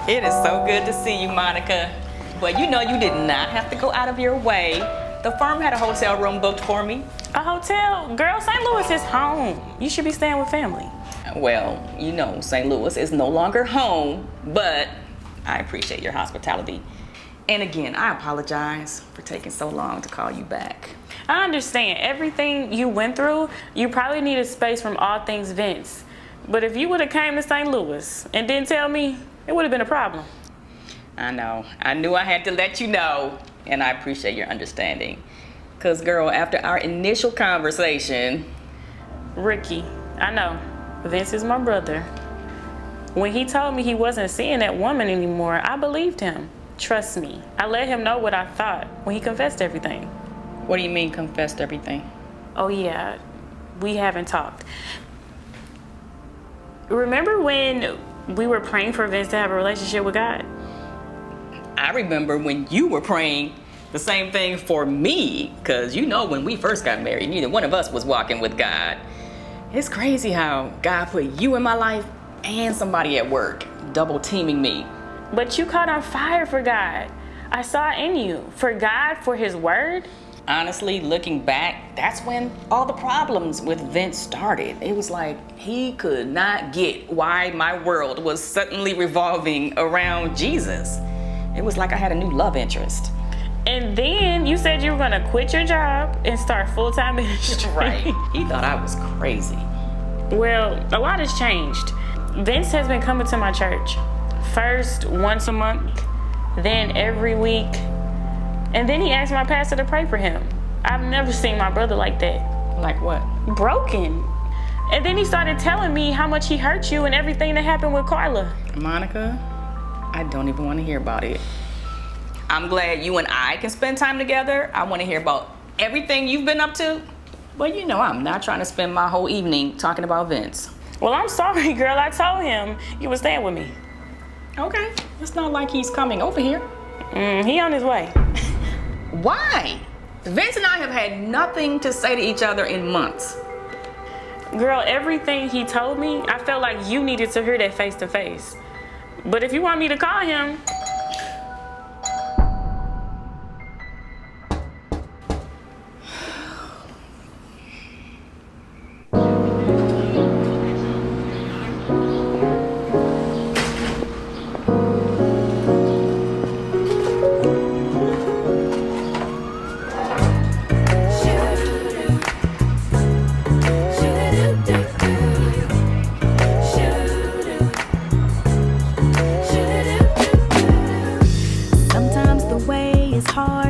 It is so good to see you, Monica. But you know you did not have to go out of your way. The firm had a hotel room booked for me. A hotel? Girl, St. Louis is home. You should be staying with family. Well, you know St. Louis is no longer home, but I appreciate your hospitality. And again, I apologize for taking so long to call you back. I understand. Everything you went through, you probably needed space from all things Vince. But if you would have came to St. Louis and didn't tell me, it would have been a problem. I know. I knew I had to let you know, and I appreciate your understanding. Because, girl, after our initial conversation... Ricky, I know. Vince is my brother. When he told me he wasn't seeing that woman anymore, I believed him. Trust me. I let him know what I thought when he confessed everything. What do you mean, confessed everything? Oh, yeah. We haven't talked. Remember when we were praying for Vince to have a relationship with God? I remember when you were praying the same thing for me, because you know when we first got married, neither one of us was walking with God. It's crazy how God put you in my life and somebody at work, double teaming me. But you caught on fire for God. I saw it in you. For God, for his word. Honestly, looking back, that's when all the problems with Vince started. It was like he could not get why my world was suddenly revolving around Jesus. It was like I had a new love interest. And then you said you were gonna quit your job and start full-time ministry. Right. He thought I was crazy. Well, a lot has changed. Vince has been coming to my church. First, once a month, then every week. And then he asked my pastor to pray for him. I've never seen my brother like that. Like what? Broken. And then he started telling me how much he hurt you and everything that happened with Carla. Monica, I don't even want to hear about it. I'm glad you and I can spend time together. I want to hear about everything you've been up to. But you know I'm not trying to spend my whole evening talking about Vince. Well, I'm sorry, girl. I told him you were staying with me. Okay. It's not like he's coming over here. He on his way. Why? Vince and I have had nothing to say to each other in months. Girl, everything he told me, I felt like you needed to hear that face to face. But if you want me to call him...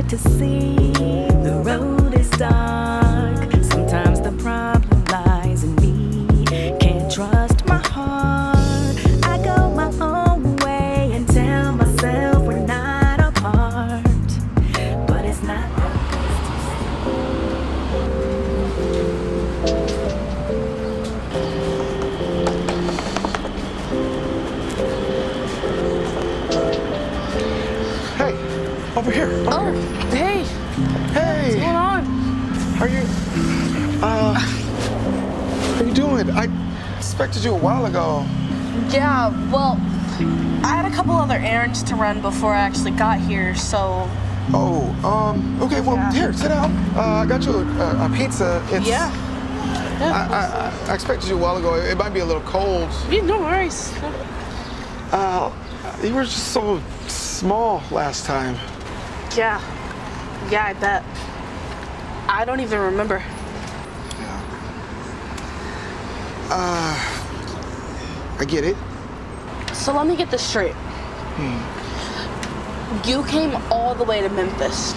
to see the road is dark. Sometimes the problem lies in me. Can't trust my heart. I go my own way and tell myself we're not apart. But it's not over here. Oh, hey. Hey. What's going on? How are you doing? I expected you a while ago. Yeah, well, I had a couple other errands to run before I actually got here, so... Oh, okay, well, here, sit down. I got you a pizza. It's... Yeah. I expected you a while ago. It might be a little cold. Yeah, no worries. You were just so small last time. Yeah, I bet. I don't even remember. Yeah. I get it. So let me get this straight. You came all the way to Memphis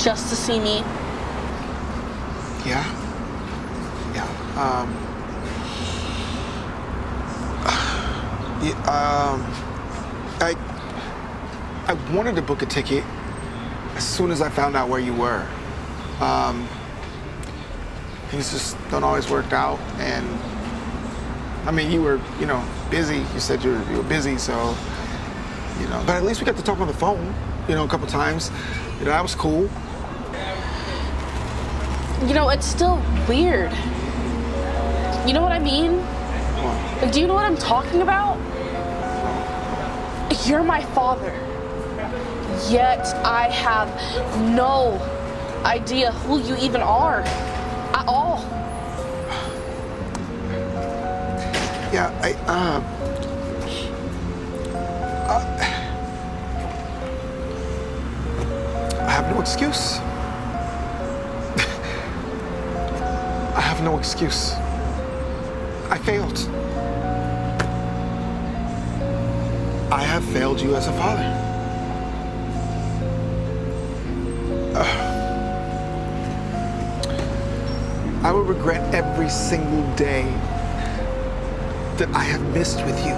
just to see me? Yeah. I wanted to book a ticket as soon as I found out where you were. Things just don't always work out, and I mean, you were, busy. You said you were busy, so, but at least we got to talk on the phone, a couple times. That was cool. It's still weird. You know what I mean? What? Like, do you know what I'm talking about? You're my father. Yet I have no idea who you even are at all. Yeah, I have no excuse. I have no excuse. I failed. I have failed you as a father. I will regret every single day that I have missed with you.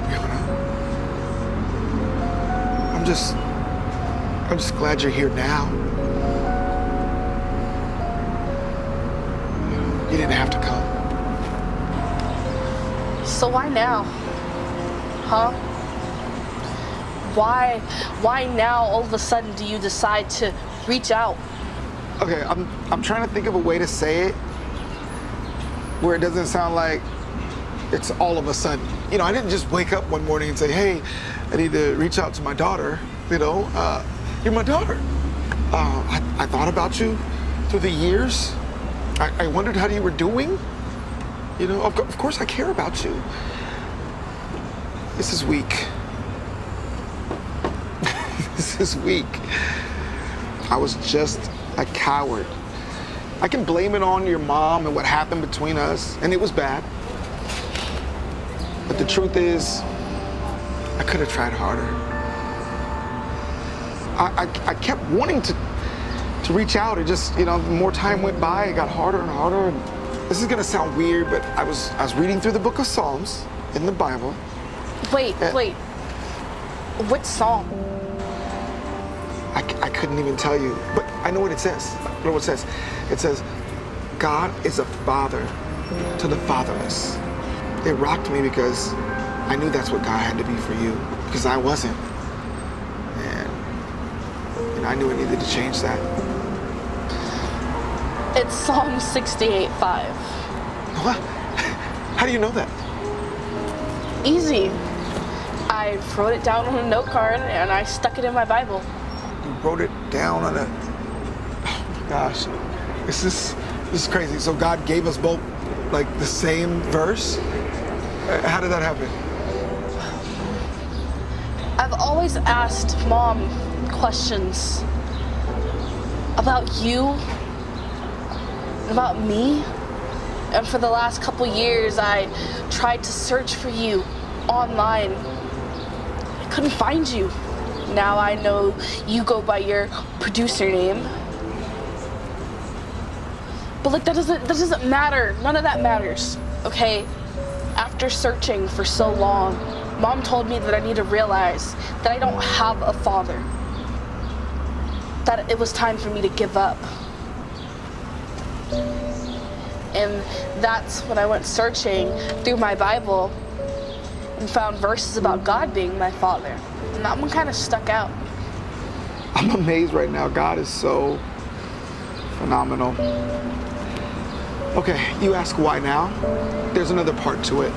Brianna. I'm just glad you're here now. You didn't have to come. So why now? Huh? Why now all of a sudden do you decide to reach out? Okay, I'm trying to think of a way to say it where it doesn't sound like it's all of a sudden. You know, I didn't just wake up one morning and say, hey, I need to reach out to my daughter. You know, you're my daughter. I thought about you through the years. I wondered how you were doing. You know, of course I care about you. This is weak. This is weak. I was just a coward. I can blame it on your mom and what happened between us, and it was bad. But the truth is, I could have tried harder. I kept wanting to reach out. It just, you know, the more time went by, it got harder and harder. And this is gonna sound weird, but I was reading through the book of Psalms in the Bible. Wait. What psalm? I couldn't even tell you, but I know what it says. I know what it says. It says, God is a father to the fatherless. It rocked me because I knew that's what God had to be for you, because I wasn't. And I knew I needed to change that. It's Psalm 68:5. What? How do you know that? Easy. I wrote it down on a note card and I stuck it in my Bible. You wrote it down on a... Oh my gosh. This is crazy. So God gave us both like the same verse? How did that happen? I've always asked Mom questions about you, about me. And for the last couple years, I tried to search for you online. I couldn't find you. Now I know you go by your producer name. But like that doesn't matter. None of that matters, okay? After searching for so long, Mom told me that I need to realize that I don't have a father. That it was time for me to give up. And that's when I went searching through my Bible and found verses about God being my father. And that one kind of stuck out. I'm amazed right now. God is so phenomenal. Okay, you ask why now? There's another part to it.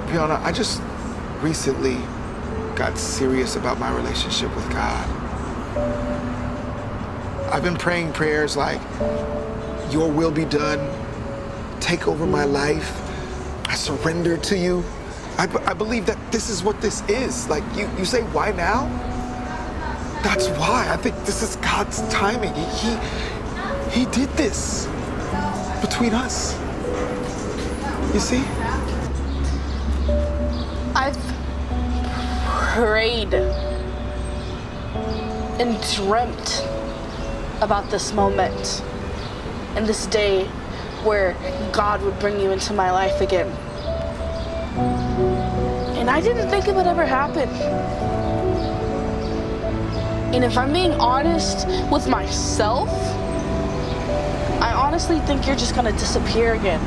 Brianna, I just recently got serious about my relationship with God. I've been praying prayers like, your will be done, take over my life, I surrender to you. I believe that this is what this is. Like, you say, why now? That's why. I think this is God's timing. He did this between us. You see? I've prayed and dreamt about this moment and this day where God would bring you into my life again. And I didn't think it would ever happen. And if I'm being honest with myself, I honestly think you're just gonna disappear again.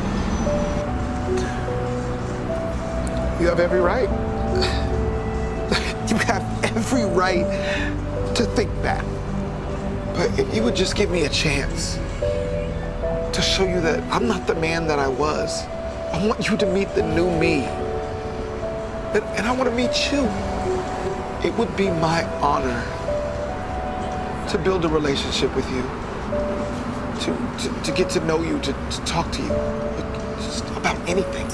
You have every right. You have every right to think that. But if you would just give me a chance to show you that I'm not the man that I was. I want you to meet the new me. And I want to meet you. It would be my honor to build a relationship with you, to get to know you, to talk to you, just about anything.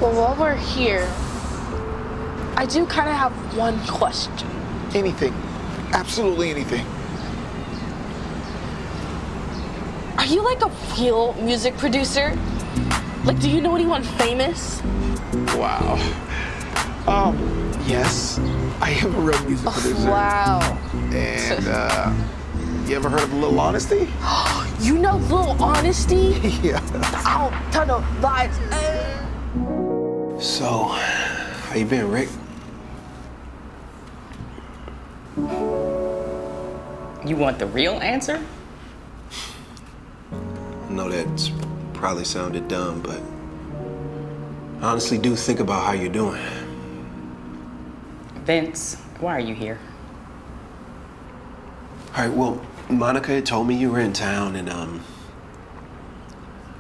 Well, while we're here, I do kind of have one question. Anything. Absolutely anything. Are you like a real music producer? Like, do you know anyone famous? Wow. Yes, I am a real music producer. Wow. And, you ever heard of Lil Honesty? You know Lil Honesty? Yeah. I'll tell no lies. So, how you been, Rick? You want the real answer? I know that's probably sounded dumb, but I honestly do think about how you're doing. Vince, why are you here? All right, well, Monica had told me you were in town, and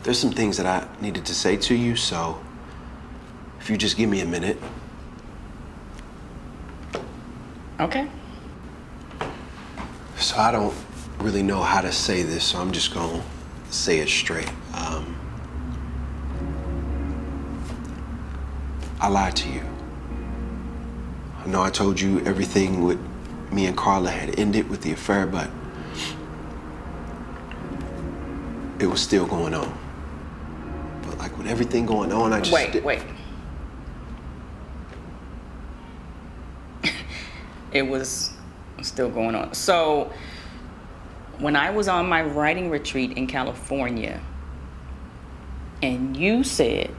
there's some things that I needed to say to you, so if you just give me a minute. Okay. So I don't really know how to say this, so I'm just gonna say it straight. I lied to you. I know I told you everything with me and Carla had ended with the affair, but it was still going on. But like with everything going on, I just Wait. It was still going on. So when I was on my writing retreat in California, and you said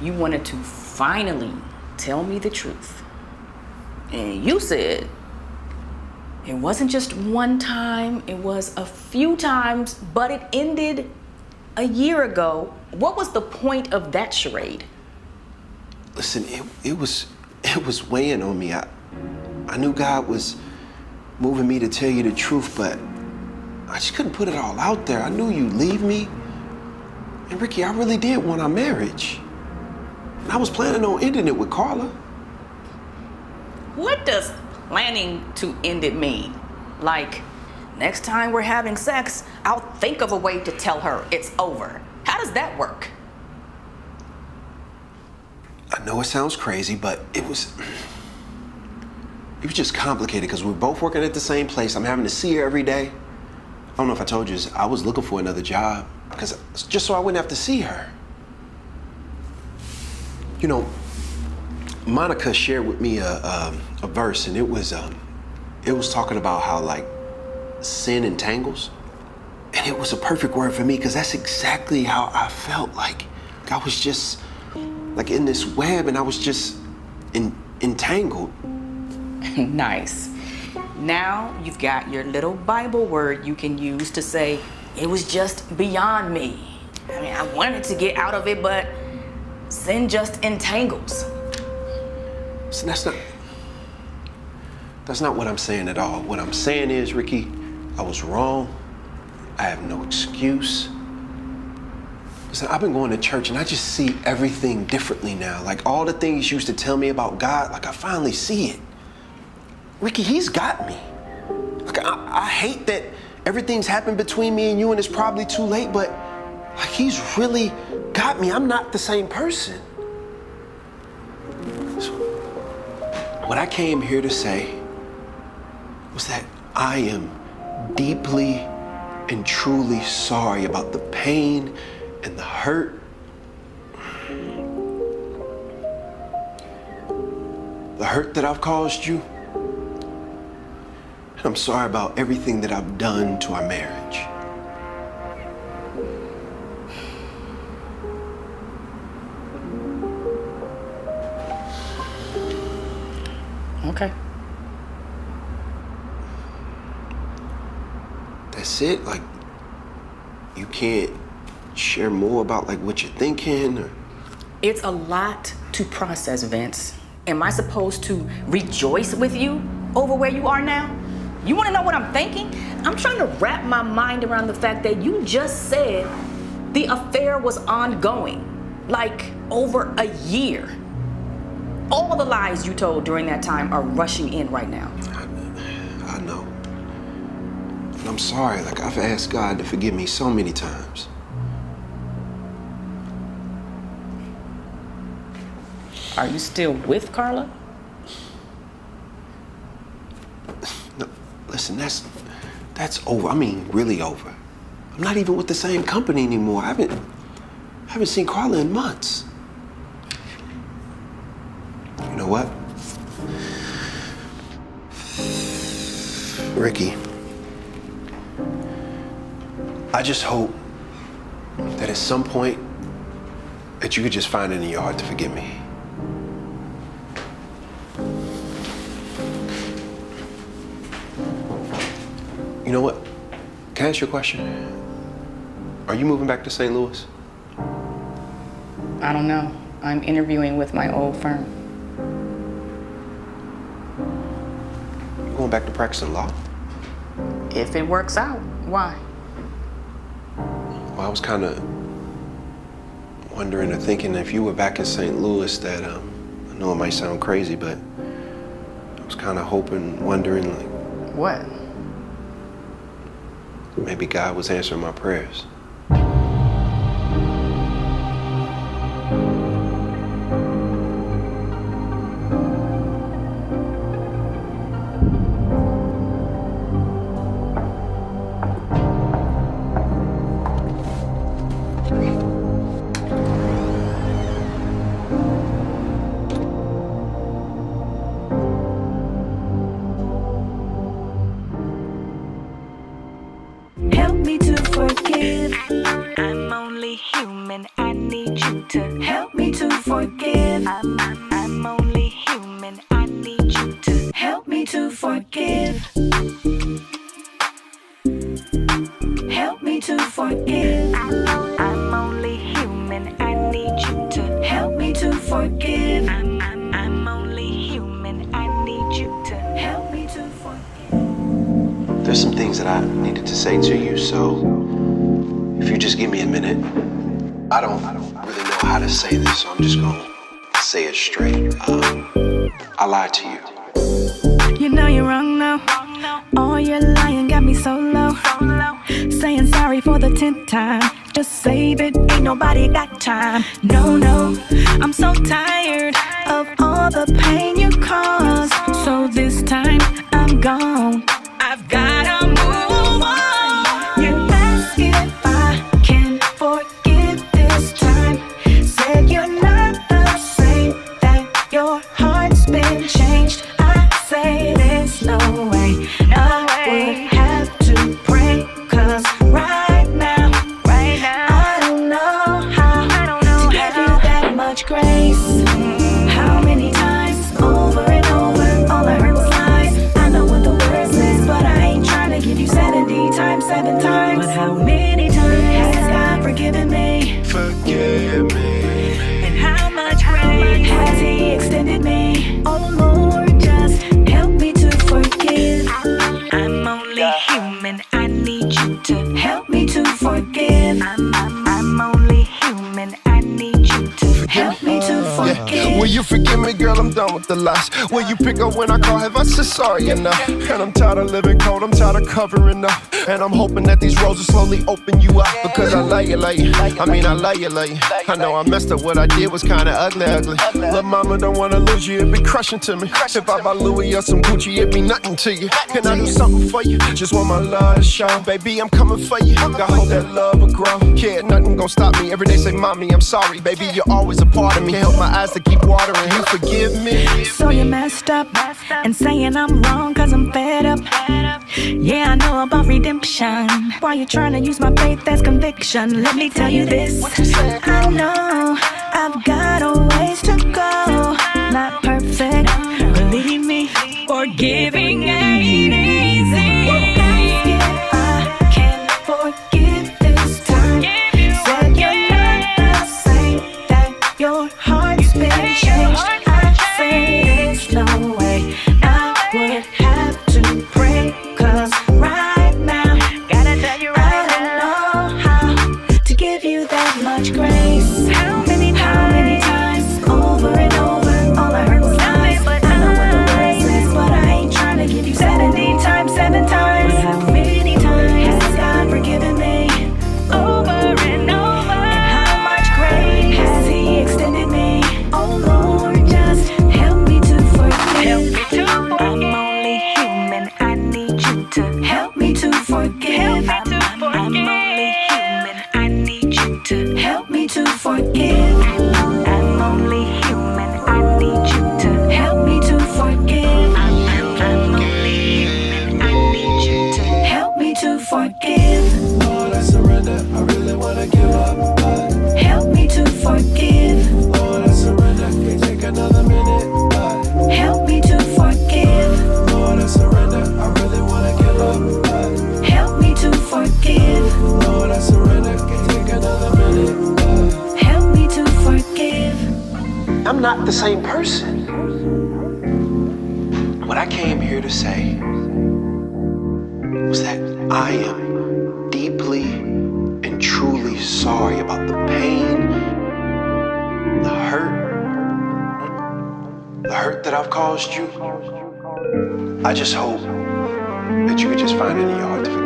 you wanted to finally tell me the truth, and you said it wasn't just one time, it was a few times, but it ended a year ago. What was the point of that charade? Listen, it was weighing on me. I knew God was moving me to tell you the truth, but I just couldn't put it all out there. I knew you'd leave me. And Ricky, I really did want our marriage. And I was planning on ending it with Carla. What does planning to end it mean? Like, next time we're having sex, I'll think of a way to tell her it's over. How does that work? I know it sounds crazy, but it was just complicated because we're both working at the same place. I'm having to see her every day. I don't know if I told you this. I was looking for another job because just so I wouldn't have to see her. You know, Monica shared with me a verse, and it was talking about how like sin entangles, and it was a perfect word for me because that's exactly how I felt. Like I was just like in this web, and I was just entangled. Nice. Now you've got your little Bible word you can use to say it was just beyond me. I mean, I wanted to get out of it, but sin just entangles. So that's not what I'm saying at all. What I'm saying is, Ricky, I was wrong. I have no excuse. Listen, I've been going to church and I just see everything differently now. Like all the things you used to tell me about God, like I finally see it. Ricky, he's got me. Like I hate that everything's happened between me and you and it's probably too late, but like he's really got me. I'm not the same person. So, what I came here to say was that I am deeply and truly sorry about the pain and the hurt. The hurt that I've caused you. And I'm sorry about everything that I've done to our marriage. Okay. That's it? Like, you can't share more about like what you're thinking or? It's a lot to process, Vince. Am I supposed to rejoice with you over where you are now? You want to know what I'm thinking? I'm trying to wrap my mind around the fact that you just said the affair was ongoing. Like, over a year. All the lies you told during that time are rushing in right now. I know. And I'm sorry. Like, I've asked God to forgive me so many times. Are you still with Carla? No, listen, that's over. I mean, really over. I'm not even with the same company anymore. I haven't seen Carla in months. You know what? Ricky, I just hope that at some point that you could just find it in your heart to forgive me. You know what? Can I ask you a question? Are you moving back to St. Louis? I don't know. I'm interviewing with my old firm. You going back to practicing law? If it works out, why? Well, I was kind of wondering or thinking if you were back in St. Louis that, I know it might sound crazy, but I was kind of hoping, wondering, like, What? maybe God was answering my prayers. Help me to forgive. I'm only human. I need you to help me to forgive. I'm only human. I need you to help me to forgive. Help me to forgive. I'm only human. I need you to help me to forgive. I'm only human. I need you to help me to forgive. There's some things that I needed to say to you, so if you just give me a minute. I don't really know how to say this, so I'm just gonna say it straight. I lied to you. You know you're wrong now. All your lying got me so low. Saying sorry for the 10th time. Just save it, ain't nobody got time. No, I'm so tired of all the pain you caused. So this time I'm gone. I've gotta move on. You asked if I can forgive this time. Said you're not the same, that your heart's been changed. I say there's no way. I would have to pray, 'cause right now, I don't know how to give you that much grace. How many times over and over, all I heard was lies. I know what the word says, but I ain't trying to give you 70 times 7 times. But how many times has God forgiven me? Forgive me. And how much grace has He extended me? Oh Lord, just help me to forgive. I'm only human. I need you to help me to forgive. I'm only human. I need you to help me to forgive. Will you forgive me, girl? I'm done with the lies. Will you pick up when I call? Have I said sorry enough? And I'm tired of living cold. I'm tired of covering up. And I'm hoping that these roses slowly open you up. Because I love you. I love you. I know I messed up. What I did was kinda ugly. Lil' mama don't wanna lose you. It be crushing to me. If I buy Louis or some Gucci, it be nothing to you. Can I do something for you? Just want my love to show. Baby, I'm coming for you. I hope that love will grow. Yeah, nothing gon' stop me. Every day say, mommy, I'm sorry. Baby, you're always a part of me. Can't help my eyes to keep watering. You forgive me. So you messed up and saying I'm wrong 'cause I'm fed up. Yeah, I know about redemption. Why you trying to use my faith as conviction? Let me tell you this. I know I've got a ways to go. Not perfect, believe me. Forgiving ain't easy. If I can forgive this time. Said you're not the same, that your heart's been changed. I say there's no way. I would have to pray, 'cause right now, gotta tell you right now, I don't know how to give you that much grace. How many times you to help me to forgive. I'm only human. I need you to help me to forgive. I'm only human. I need you to help me to forgive. I'm only human. I need you to help me to forgive. Lord, I surrender. I really wanna give up, but Help me to forgive. Lord, I surrender. Can't take another minute, but Help me to forgive. Lord, I surrender. I really wanna give up, but Help me to forgive. Lord, I surrender. Can't take another minute, but Help me to forgive. I'm not the same person. What I came here to say was that I am deeply and truly sorry about the pain, the hurt that I've caused you. I just hope that you could just find it in your heart to